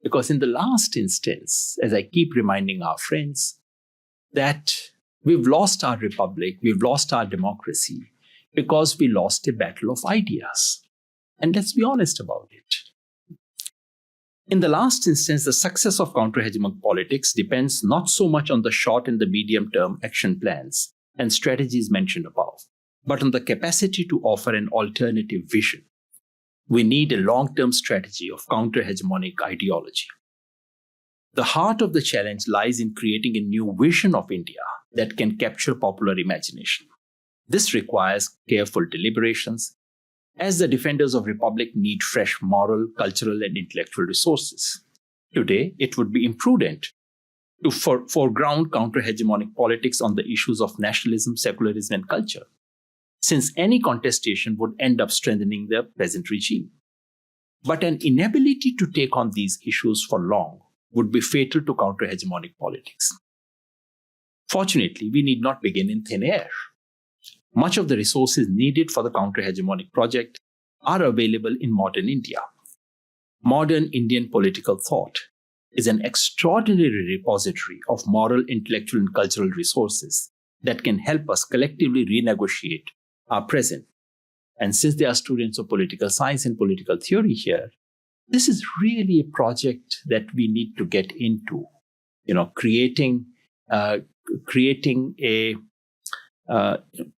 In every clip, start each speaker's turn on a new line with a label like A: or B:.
A: Because in the last instance, as I keep reminding our friends, that we've lost our republic, we've lost our democracy because we lost a battle of ideas. And let's be honest about it. In the last instance, the success of counter-hegemonic politics depends not so much on the short and the medium-term action plans and strategies mentioned above, but on the capacity to offer an alternative vision. We need a long-term strategy of counter-hegemonic ideology. The heart of the challenge lies in creating a new vision of India that can capture popular imagination. This requires careful deliberations, as the defenders of republic need fresh moral, cultural, and intellectual resources. Today, it would be imprudent to foreground counter-hegemonic politics on the issues of nationalism, secularism, and culture, since any contestation would end up strengthening the present regime. But an inability to take on these issues for long would be fatal to counter-hegemonic politics. Fortunately, we need not begin in thin air. Much of the resources needed for the counter-hegemonic project are available in modern India. Modern Indian political thought is an extraordinary repository of moral, intellectual, and cultural resources that can help us collectively renegotiate our present. And since there are students of political science and political theory here, this is really a project that we need to get into,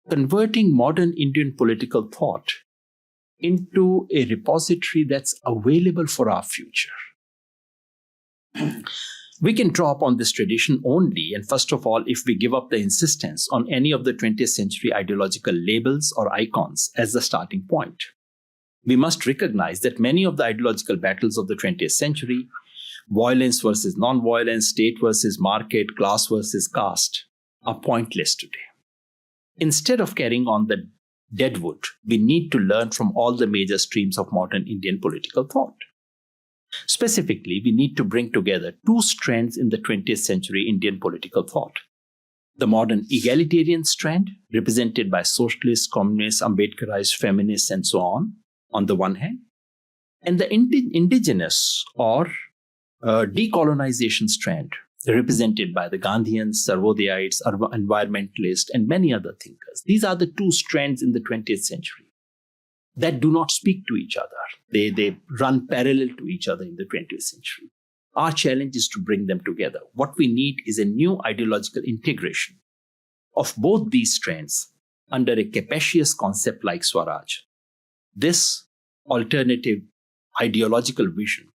A: converting modern Indian political thought into a repository that's available for our future. We can draw upon this tradition only, and first of all, if we give up the insistence on any of the 20th century ideological labels or icons as the starting point. We must recognize that many of the ideological battles of the 20th century, violence versus non-violence, state versus market, class versus caste, are pointless today. Instead of carrying on the deadwood, we need to learn from all the major streams of modern Indian political thought. Specifically, we need to bring together two strands in the 20th century Indian political thought. The modern egalitarian strand, represented by socialists, communists, Ambedkarites, feminists, and so on the one hand, and the indigenous or decolonization strand, represented by the Gandhians, Sarvodayaites, environmentalists, and many other thinkers. These are the two strands in the 20th century that do not speak to each other. They run parallel to each other in the 20th century. Our challenge is to bring them together. What we need is a new ideological integration of both these strands under a capacious concept like Swaraj. This alternative ideological vision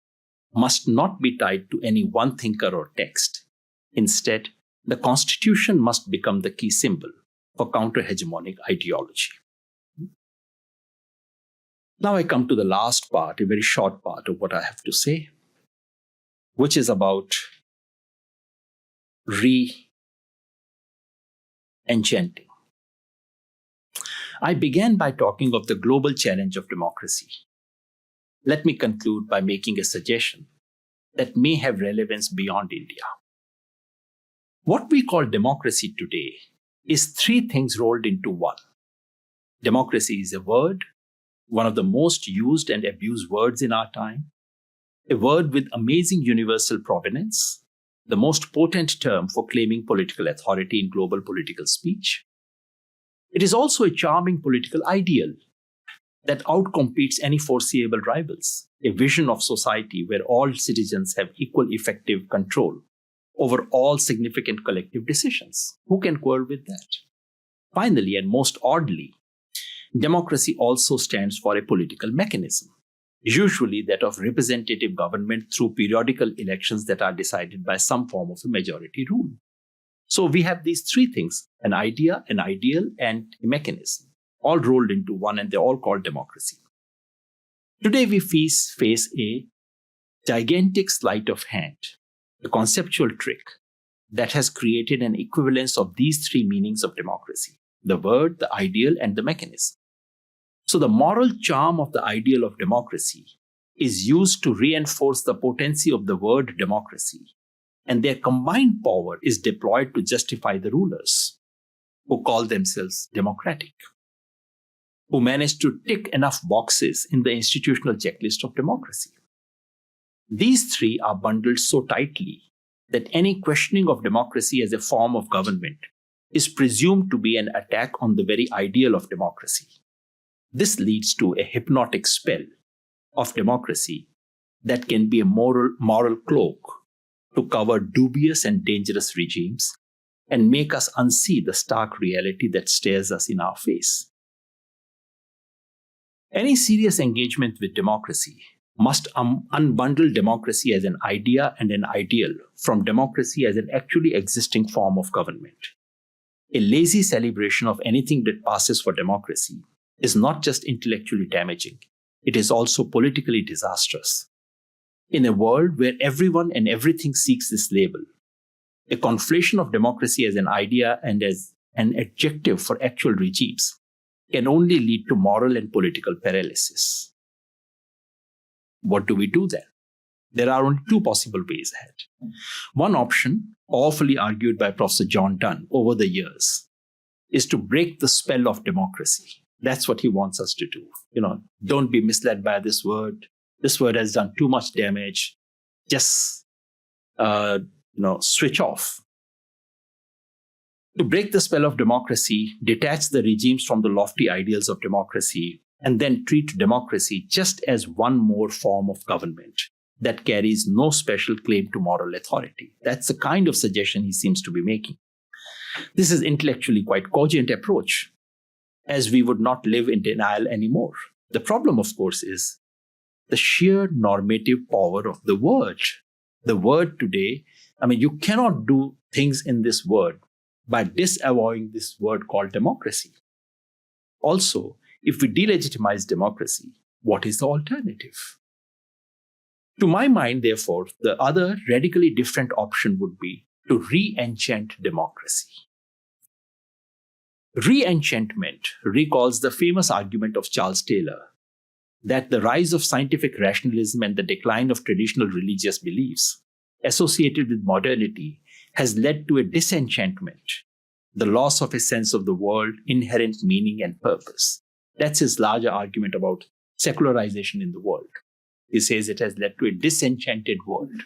A: must not be tied to any one thinker or text. Instead, the Constitution must become the key symbol for counter-hegemonic ideology. Now I come to the last part, a very short part of what I have to say, which is about re-enchanting. I began by talking of the global challenge of democracy. Let me conclude by making a suggestion that may have relevance beyond India. What we call democracy today is three things rolled into one. Democracy is a word, one of the most used and abused words in our time, a word with amazing universal provenance, the most potent term for claiming political authority in global political speech. It is also a charming political ideal that outcompetes any foreseeable rivals, a vision of society where all citizens have equal effective control over all significant collective decisions. Who can quarrel with that? Finally, and most oddly, democracy also stands for a political mechanism, usually that of representative government through periodical elections that are decided by some form of a majority rule. So we have these three things, an idea, an ideal, and a mechanism, all rolled into one, and they're all called democracy. Today we face a gigantic sleight of hand, a conceptual trick that has created an equivalence of these three meanings of democracy: the word, the ideal, and the mechanism. So the moral charm of the ideal of democracy is used to reinforce the potency of the word democracy, and their combined power is deployed to justify the rulers who call themselves democratic, who manage to tick enough boxes in the institutional checklist of democracy. These three are bundled so tightly that any questioning of democracy as a form of government is presumed to be an attack on the very ideal of democracy. This leads to a hypnotic spell of democracy that can be a moral cloak to cover dubious and dangerous regimes and make us unsee the stark reality that stares us in our face. Any serious engagement with democracy must unbundle democracy as an idea and an ideal from democracy as an actually existing form of government. A lazy celebration of anything that passes for democracy is not just intellectually damaging, it is also politically disastrous. In a world where everyone and everything seeks this label, a conflation of democracy as an idea and as an adjective for actual regimes can only lead to moral and political paralysis. What do we do then? There are only two possible ways ahead. One option, awfully argued by Professor John Donne over the years, is to break the spell of democracy. That's what he wants us to do. Don't be misled by this word. This word has done too much damage. Just, switch off. To break the spell of democracy, detach the regimes from the lofty ideals of democracy, and then treat democracy just as one more form of government that carries no special claim to moral authority. That's the kind of suggestion he seems to be making. This is intellectually quite cogent approach, as we would not live in denial anymore. The problem, of course, is the sheer normative power of the word. The word today, you cannot do things in this word by disavowing this word called democracy. Also, if we delegitimize democracy, what is the alternative? To my mind, therefore, the other radically different option would be to re-enchant democracy. Re-enchantment recalls the famous argument of Charles Taylor that the rise of scientific rationalism and the decline of traditional religious beliefs associated with modernity has led to a disenchantment, the loss of a sense of the world, inherent meaning and purpose. That's his larger argument about secularization in the world. He says it has led to a disenchanted world.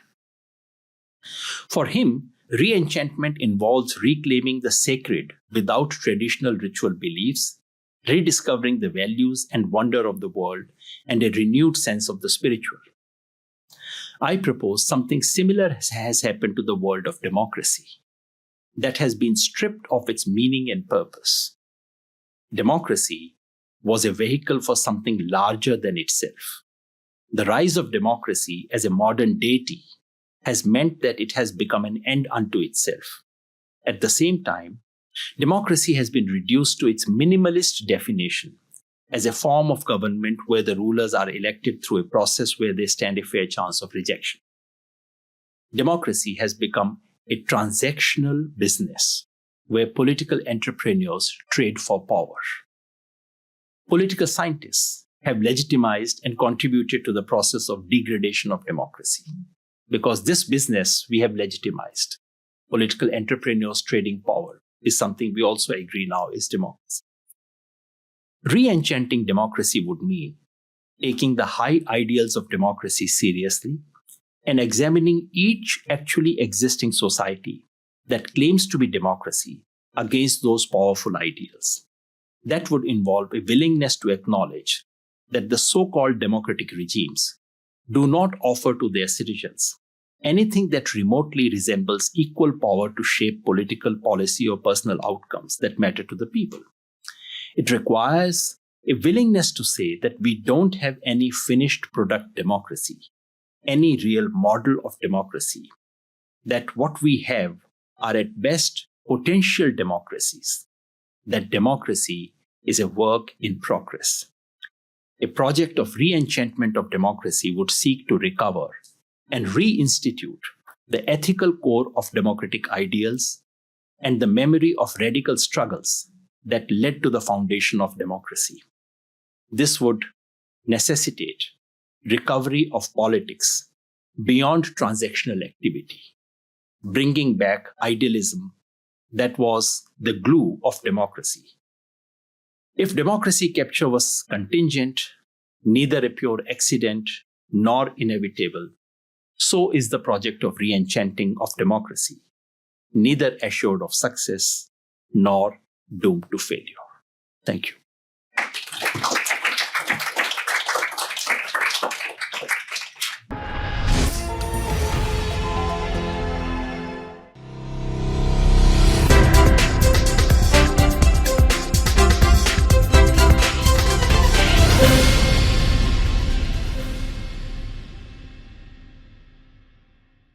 A: For him, re-enchantment involves reclaiming the sacred without traditional ritual beliefs, rediscovering the values and wonder of the world, and a renewed sense of the spiritual. I propose something similar has happened to the world of democracy, that has been stripped of its meaning and purpose. Democracy was a vehicle for something larger than itself. The rise of democracy as a modern deity has meant that it has become an end unto itself. At the same time, democracy has been reduced to its minimalist definition as a form of government where the rulers are elected through a process where they stand a fair chance of rejection. Democracy has become a transactional business where political entrepreneurs trade for power. Political scientists have legitimized and contributed to the process of degradation of democracy. Because this business we have legitimized, political entrepreneurs trading power, is something we also agree now is democracy. Re-enchanting democracy would mean taking the high ideals of democracy seriously and examining each actually existing society that claims to be democracy against those powerful ideals. That would involve a willingness to acknowledge that the so-called democratic regimes do not offer to their citizens anything that remotely resembles equal power to shape political policy or personal outcomes that matter to the people. It requires a willingness to say that we don't have any finished product democracy, any real model of democracy, that what we have are at best potential democracies, that democracy is a work in progress. A project of re-enchantment of democracy would seek to recover and reinstitute the ethical core of democratic ideals and the memory of radical struggles that led to the foundation of democracy. This would necessitate recovery of politics beyond transactional activity, bringing back idealism that was the glue of democracy. If democracy capture was contingent, neither a pure accident nor inevitable, so is the project of re-enchanting of democracy, neither assured of success nor doomed to failure. Thank you.